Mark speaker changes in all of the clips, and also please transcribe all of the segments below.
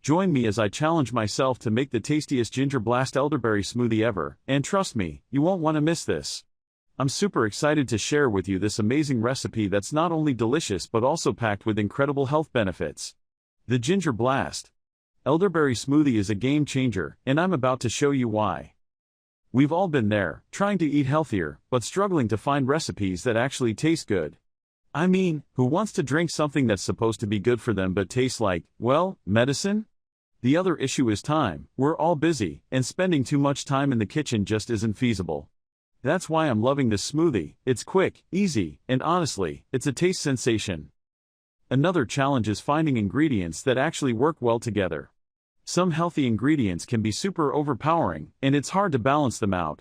Speaker 1: Join me as I challenge myself to make the tastiest Ginger Blast Elderberry Smoothie ever, and trust me, you won't want to miss this. I'm super excited to share with you this amazing recipe that's not only delicious but also packed with incredible health benefits. The Ginger Blast Elderberry Smoothie is a game changer, and I'm about to show you why. We've all been there, trying to eat healthier, but struggling to find recipes that actually taste good. I mean, who wants to drink something that's supposed to be good for them but tastes like, well, medicine? The other issue is time. We're all busy, and spending too much time in the kitchen just isn't feasible. That's why I'm loving this smoothie. It's quick, easy, and honestly, it's a taste sensation. Another challenge is finding ingredients that actually work well together. Some healthy ingredients can be super overpowering, and it's hard to balance them out.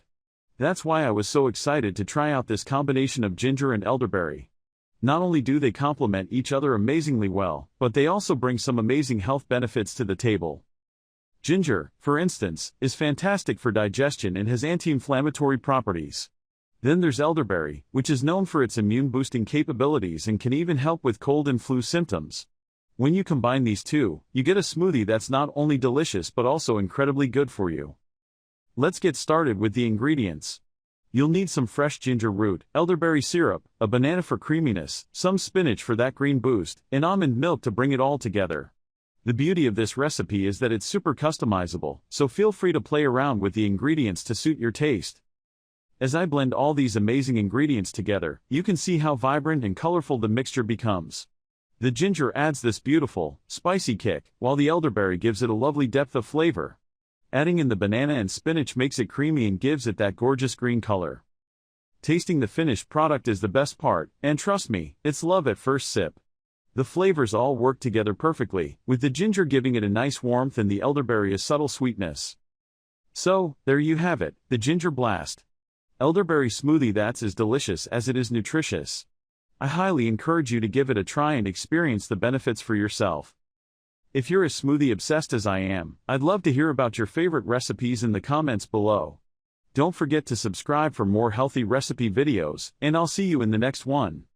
Speaker 1: That's why I was so excited to try out this combination of ginger and elderberry. Not only do they complement each other amazingly well, but they also bring some amazing health benefits to the table. Ginger, for instance, is fantastic for digestion and has anti-inflammatory properties. Then there's elderberry, which is known for its immune-boosting capabilities and can even help with cold and flu symptoms. When you combine these two, you get a smoothie that's not only delicious but also incredibly good for you. Let's get started with the ingredients. You'll need some fresh ginger root, elderberry syrup, a banana for creaminess, some spinach for that green boost, and almond milk to bring it all together. The beauty of this recipe is that it's super customizable, so feel free to play around with the ingredients to suit your taste. As I blend all these amazing ingredients together, you can see how vibrant and colorful the mixture becomes. The ginger adds this beautiful, spicy kick, while the elderberry gives it a lovely depth of flavor. Adding in the banana and spinach makes it creamy and gives it that gorgeous green color. Tasting the finished product is the best part, and trust me, it's love at first sip. The flavors all work together perfectly, with the ginger giving it a nice warmth and the elderberry a subtle sweetness. So, there you have it, the Ginger Blast Elderberry Smoothie that's as delicious as it is nutritious. I highly encourage you to give it a try and experience the benefits for yourself. If you're as smoothie obsessed as I am, I'd love to hear about your favorite recipes in the comments below. Don't forget to subscribe for more healthy recipe videos, and I'll see you in the next one.